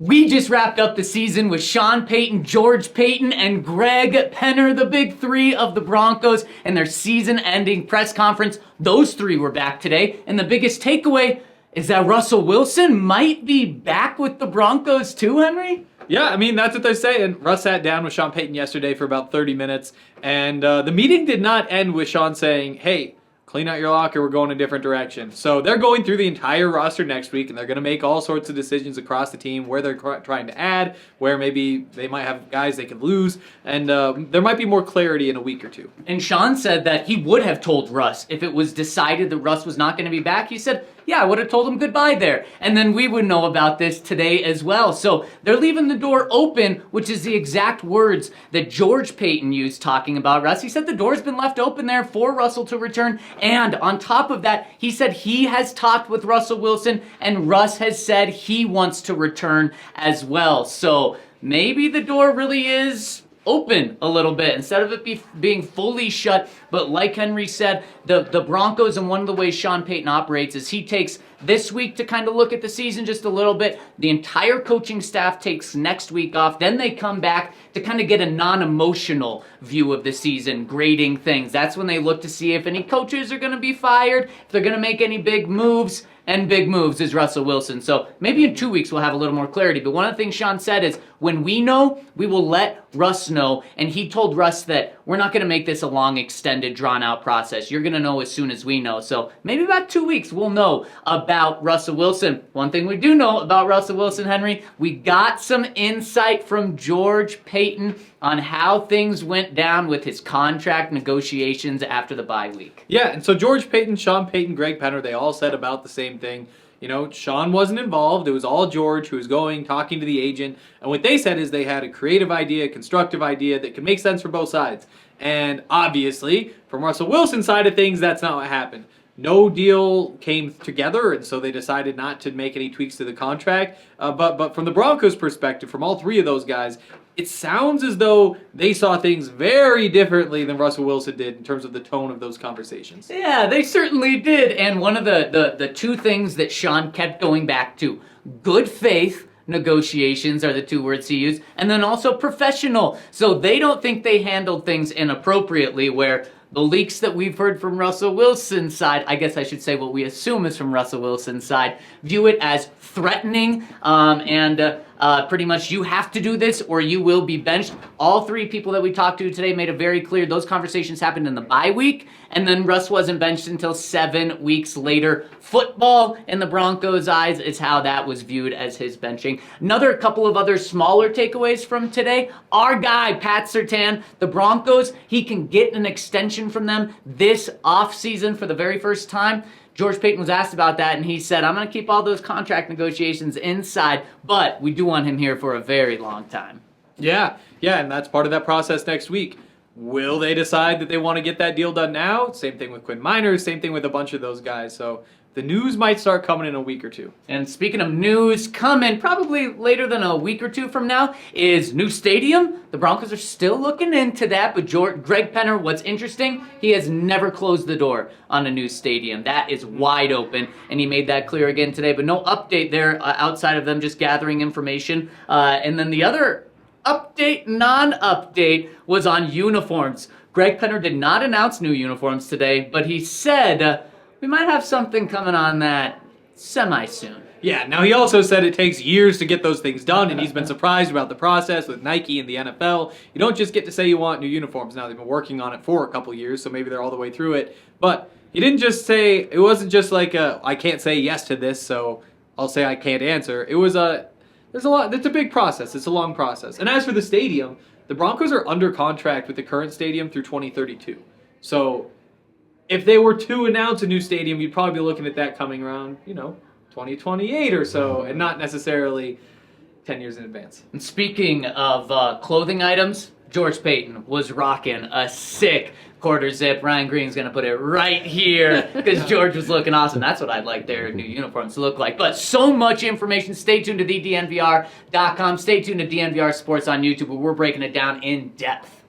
We just wrapped up the season with Sean Payton, George Paton, and Greg Penner, the big three of the Broncos, and their season-ending press conference. Those three were back today, and the biggest takeaway is that Russell Wilson might be back with the Broncos too, Henry? Yeah, I mean, that's what they say. And Russ sat down with Sean Payton yesterday for about 30 minutes, and the meeting did not end with Sean saying, hey, clean out your locker, we're going a different direction. So they're going through the entire roster next week, and they're going to make all sorts of decisions across the team, where they're trying to add, where maybe they might have guys they could lose, and there might be more clarity in a week or two. And Sean said that he would have told Russ if it was decided that Russ was not going to be back. He said, yeah, I would have told him goodbye there. And then we would know about this today as well. So they're leaving the door open, which is the exact words that George Paton used talking about Russ. He said the door's been left open there for Russell to return. And on top of that, he said he has talked with Russell Wilson, and Russ has said he wants to return as well. So maybe the door really is open a little bit instead of it being fully shut. But like Henry said, the Broncos, and one of the ways Sean Payton operates is he takes this week to kind of look at the season just a little bit. The entire coaching staff takes next week off. Then they come back to kind of get a non-emotional view of the season, grading things. That's when they look to see if any coaches are going to be fired, if they're going to make any big moves. And big moves is Russell Wilson. So maybe in 2 weeks we'll have a little more clarity. But one of the things Sean said is when we know, we will let Russ know. And he told Russ that we're not going to make this a long, extended, drawn-out process. You're going to know as soon as we know. So maybe about 2 weeks we'll know about Russell Wilson. One thing we do know about Russell Wilson, Henry, we got some insight from George Paton on how things went down with his contract negotiations after the bye week. Yeah, and so George Paton, Sean Payton, Greg Penner, they all said about the same thing. You know, Sean wasn't involved. It was all George who was going, talking to the agent. And what they said is they had a creative idea, a constructive idea that could make sense for both sides. And obviously, from Russell Wilson's side of things, that's not what happened. No deal came together, and so they decided not to make any tweaks to the contract. But from the Broncos' perspective, from all three of those guys, it sounds as though they saw things very differently than Russell Wilson did in terms of the tone of those conversations. Yeah, they certainly did. And one of the two things that Sean kept going back to, good faith negotiations are the two words he used, and then also professional. So they don't think they handled things inappropriately, where the leaks that we've heard from Russell Wilson's side, I guess I should say what we assume is from Russell Wilson's side, view it as threatening and pretty much you have to do this or you will be benched. All three people that we talked to today made it very clear those conversations happened in the bye week, and then Russ wasn't benched until 7 weeks later. Football, in the Broncos' eyes, is how that was viewed as his benching. Another couple of other smaller takeaways from today. Our guy, Pat Surtain, the Broncos, he can get an extension from them this offseason for the very first time. George Paton was asked about that, and he said, I'm going to keep all those contract negotiations inside, but we do want him here for a very long time. Yeah, and that's part of that process next week. Will they decide that they want to get that deal done now? Same thing with Quinn Miners, same thing with a bunch of those guys. So the news might start coming in a week or two. And speaking of news coming, probably later than a week or two from now, is new stadium. The Broncos are still looking into that, but Greg Penner, what's interesting, he has never closed the door on a new stadium. That is wide open, and he made that clear again today, but no update there outside of them just gathering information. And then the other update, non-update, was on uniforms. Greg Penner did not announce new uniforms today, but he said we might have something coming on that semi-soon. Yeah, now he also said it takes years to get those things done, and he's been surprised about the process with Nike and the NFL. You don't just get to say you want new uniforms. Now, they've been working on it for a couple years, so maybe they're all the way through it. But he didn't just say, it wasn't just like I can't say yes to this, so I'll say I can't answer. It was there's a lot, it's a big process. It's a long process. And as for the stadium, the Broncos are under contract with the current stadium through 2032. So if they were to announce a new stadium, you'd probably be looking at that coming around, 2028 or so, and not necessarily 10 years in advance. And speaking of clothing items, George Paton was rocking a sick quarter zip. Ryan Green's going to put it right here because George was looking awesome. That's what I'd like their new uniforms to look like. But so much information. Stay tuned to thednvr.com. Stay tuned to DNVR Sports on YouTube, where we're breaking it down in depth.